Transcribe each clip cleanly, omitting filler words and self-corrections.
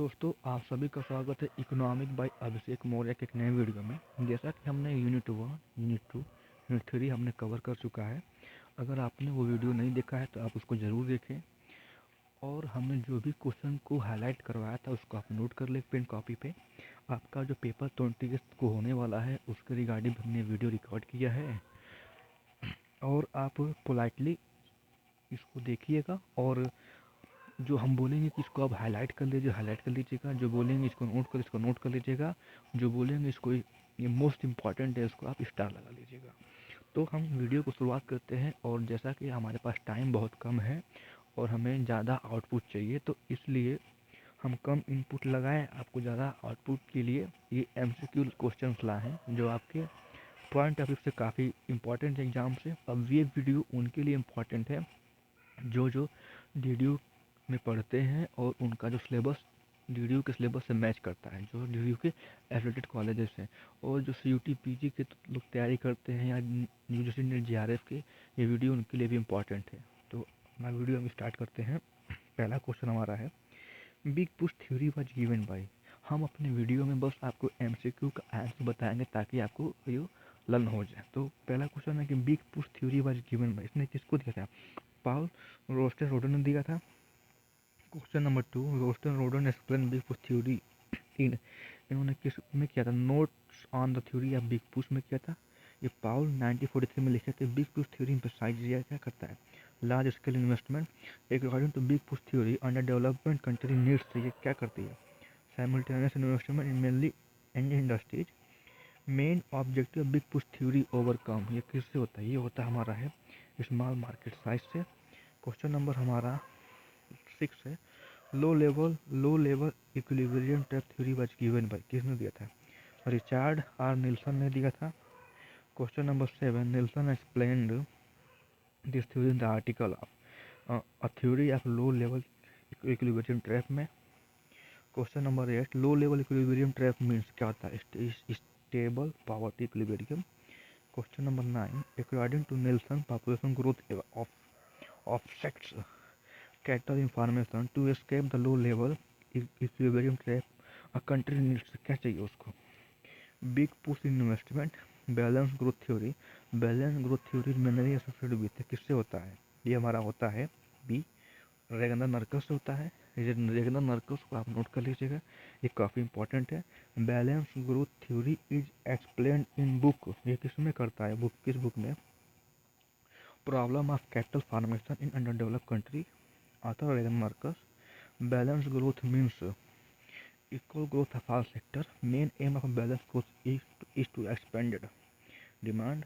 दोस्तों, आप सभी का स्वागत है इकोनॉमिक बाय अभिषेक मौर्य के एक नए वीडियो में। जैसा कि हमने यूनिट 1, यूनिट 2, यूनिट 3 हमने कवर कर चुका है। अगर आपने वो वीडियो नहीं देखा है तो आप उसको ज़रूर देखें। और हमने जो भी क्वेश्चन को हाईलाइट करवाया था उसको आप नोट कर लें पेन कॉपी पे। आपका जो पेपर 20 को होने वाला है उसके रिगार्डिंग हमने वीडियो रिकॉर्ड किया है, और आप पोलाइटली इसको देखिएगा। और जो हम बोलेंगे कि इसको आप हाईलाइट कर लीजिए, हाईलाइट कर लीजिएगा। जो बोलेंगे इसको नोट कर लीजिएगा। जो बोलेंगे इसको ये मोस्ट इम्पॉर्टेंट है, इसको आप स्टार लगा लीजिएगा। तो हम वीडियो को शुरुआत करते हैं। और जैसा कि हमारे पास टाइम बहुत कम है और हमें ज़्यादा आउटपुट चाहिए, तो इसलिए हम कम इनपुट लगाएं। आपको ज़्यादा आउटपुट के लिए ये एमसीक्यू क्वेश्चन लाए हैं जो आपके पॉइंट ऑफ व्यू से काफ़ी इंपॉर्टेंट है एग्जाम से। अब ये वीडियो उनके लिए इम्पॉर्टेंट है जो डीडीयू में पढ़ते हैं और उनका जो सिलेबस डीडीयू के सिलेबस से मैच करता है, जो डीडीयू के एफिलेटेड कॉलेजेस हैं। और जो सीयूटी पीजी के लोग तैयारी करते हैं या यूजीसी नेट जेआरएफ के, ये वीडियो उनके लिए भी इम्पॉर्टेंट है। तो अपना वीडियो हम स्टार्ट करते हैं। पहला क्वेश्चन हमारा है, big push theory was given bye. हम अपने वीडियो में बस आपको एमसीक्यू का आंसर बताएंगे ताकि आपको ये लर्न हो जाए। तो पहला क्वेश्चन है कि big push theory was given by, इसने किसको दिया था? पाउल रोस्टेन-रोडन ने दिया था। Question number 2, Rosenstein Rodan explain big push theory in. इन्होंने किस में किया था? Notes on the theory of big push में किया था। ये पाउल 1943 में लिखे थे। बिग पुश थ्योरी एम्फसाइज क्या करता है? Large scale investment. According to big push theory under development country needs, ये क्या करती है? Simultaneous investment in mainly and industries. Main objective big push theory overcome, ये किससे होता है? ये होता है हमारा है स्मॉल मार्केट साइज से। क्वेश्चन नंबर हमारा 6 है, low level equilibrium trap theory was given by. किसने दिया था? रिचार्ड आर नील्सन ने दिया था। Question number 7, Nielsen explained this theory in the article of a theory of low level equilibrium trap में। Question number 8, low level equilibrium trap means क्या होता है? Stable poverty equilibrium. Question number 9, according to Nelson population growth offsets cater information to escape the low level equilibrium trap. A country needs, क्या चाहिए उसको? Big push investment, balance growth theory. Balance growth theory mainly associated with किससे होता है? ये हमारा होता है बी, रेगनर नर्कस से होता है। रेगनर नर्कस को आप नोट कर लीजिएगा, ये काफ़ी इंपॉर्टेंट है। Balance growth theory is explained in book, ये किस में करता है? बुक किस बुक में? Problem of capital formation in under develop country, author Regan Marcus. Balanced growth means equal growth of all sector. Main aim of balanced growth is to expanded demand.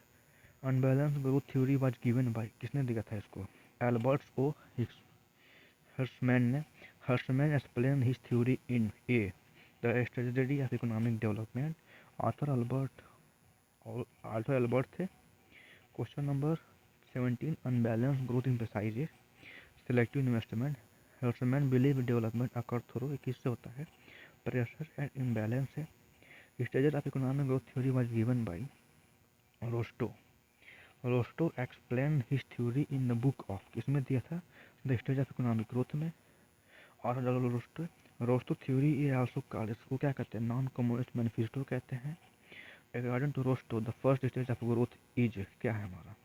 Unbalanced growth theory was given by, किसने दिया था इसको? Albert's O Hirschman ने। Hirschman explain his theory in a the strategy of economic development. Author Albert थे। Question number 17, unbalance growth emphasises selective investment. Hirschman believe development occur through, किससे होता है? Pressure and imbalance है। Stages of economic growth theory was given by Rostow. Rostow explain his theory in the book of, किसमें दिया था? The stage of economic growth में। और Rostow Rostow theory ये आल्सो कॉल्ड, इसको क्या कहते हैं? नॉन कम्युनिस्ट मैनिफेस्टो कहते हैं। According to Rostow the first stage of growth is, क्या है हमारा?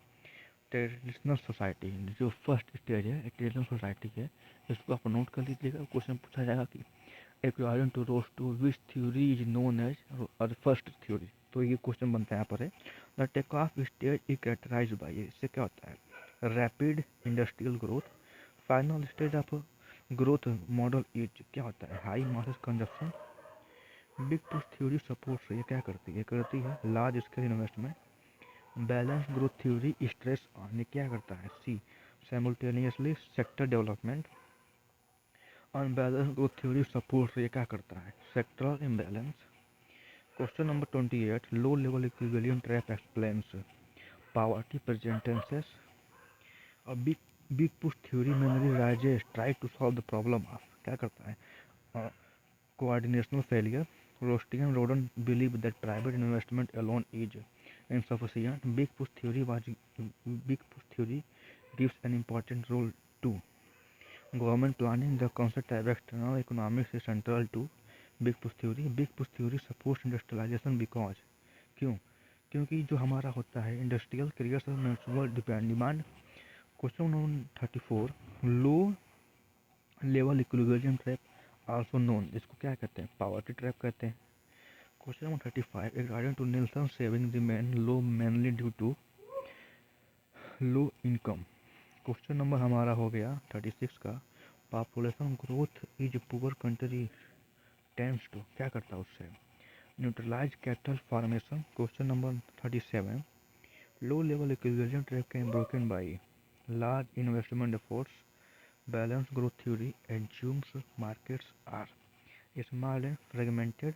Traditional society. जो फर्स्ट स्टेज है ट्रेडिशनल सोसाइटी है, इसको आप नोट कर लीजिएगा। क्वेश्चन पूछा जाएगा कि according to Rostow which theory is known as और फर्स्ट थ्योरी, तो ये क्वेश्चन बनता है यहाँ पर है। The take off stage is characterise by, इससे क्या होता है? Rapid industrial growth. Final stage of growth model is, क्या होता है? High masses consumption. Big push theory support, ये क्या करती है? करती है large scale investment. Balance growth theory stress on, ये क्या करता है? C, simultaneously sector development. Unbalance growth theory support, ये क्या करता है? Sectoral imbalance. Question number 28, low level equilibrium trap explains poverty persistence. A big push theory mainly raises try to solve the problem of, क्या करता है? Coordinational failure. Rosenstein Rodan believe that private investment alone is insufficient. Big push theory gives an important role to government planning the concept of external economics is central to big push theory. Big push theory supports industrialization because, क्यों? क्योंकि जो हमारा होता है industrial creates mutual demand. Question number 34, low level equilibrium trap also known, इसको क्या कहते हैं? पावर्टी ट्रैप कहते हैं। Question number 35, according to Nelson saving remain low mainly due to low income. Question number हमारा हो गया 36 का, population growth is poor country tends to, क्या करता है उससे? Neutralize capital formation. Question number 37, low level equilibrium trap can broken by large investment efforts, balance growth theory assumes markets are small and fragmented,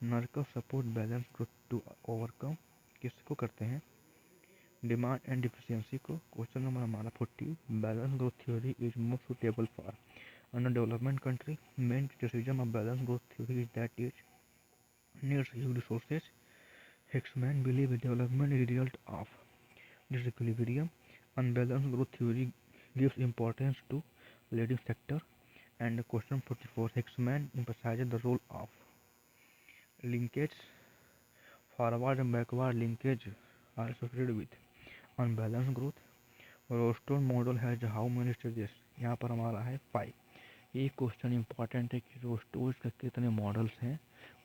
Nurkse support balance growth to overcome, किसको करते हैं? Demand and deficiency को। Question number हमारा 40, balance growth theory is most suitable for under development country, main criticism of balanced growth theory is that it needs huge resources. Hicksman believe development is a result of disequilibrium. Unbalanced growth theory gives importance to leading sector. And question 44, Hicksman emphasizes the role of linkage, forward and backward linkage are associated with unbalanced growth. Rostow model है how many stages, यहाँ पर हमारा है 5। ये question important है कि रोस्टोज के कितने मॉडल्स हैं,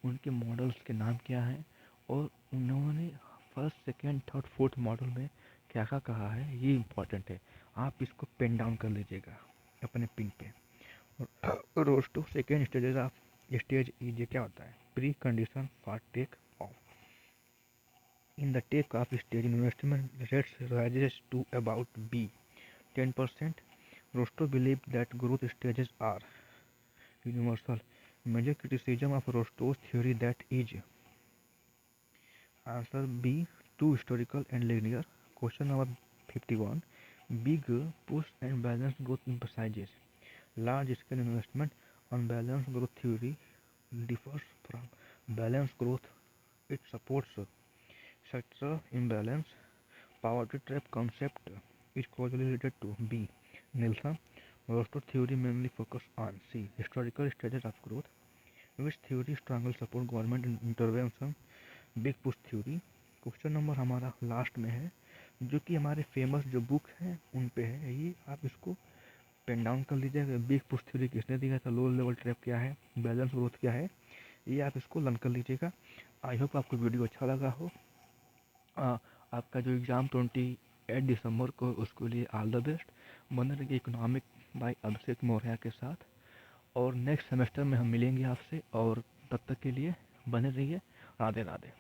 उनके मॉडल्स के नाम क्या हैं, और उन्होंने first second third fourth model में क्या क्या कहा है, ये इंपॉर्टेंट है। आप इसको पेन डाउन कर लीजिएगा अपने पिन पे। और Rostow second stages of stage ये क्या होता है? Precondition for take off. In the take-off stage, investment rates rises to about B 10%. Rostow believed that growth stages are universal. Major criticism of Rostow's theory that is answer B too historical and linear. Question number 51. Big push and balanced growth emphasizes large-scale investment. Unbalanced growth theory differs from balanced growth. It supports sector imbalance. Poverty trap concept is causally related to B. Nielsen. Rostow theory mainly focus on C. Historical stages of growth. Which theory strongly support government intervention? Big push theory. Question number हमारा last में है, जो कि हमारे famous जो book हैं उन पे है, ये आप इसको पेन डाउन कर लीजिएगा। बिग पुश थ्योरी किसने दिया था, लो लेवल ट्रैप क्या है, बैलेंस ग्रोथ क्या है, ये आप इसको लर्न कर लीजिएगा। आई होप आपको वीडियो अच्छा लगा हो। आपका जो एग्ज़ाम 28 दिसंबर को, उसके लिए ऑल द बेस्ट। बने रहिए इकोनॉमिक बाय अभिषेक मौर्य के साथ, और नेक्स्ट सेमेस्टर में हम मिलेंगे आपसे, और तब तक के लिए बने रहिए। राधे राधे।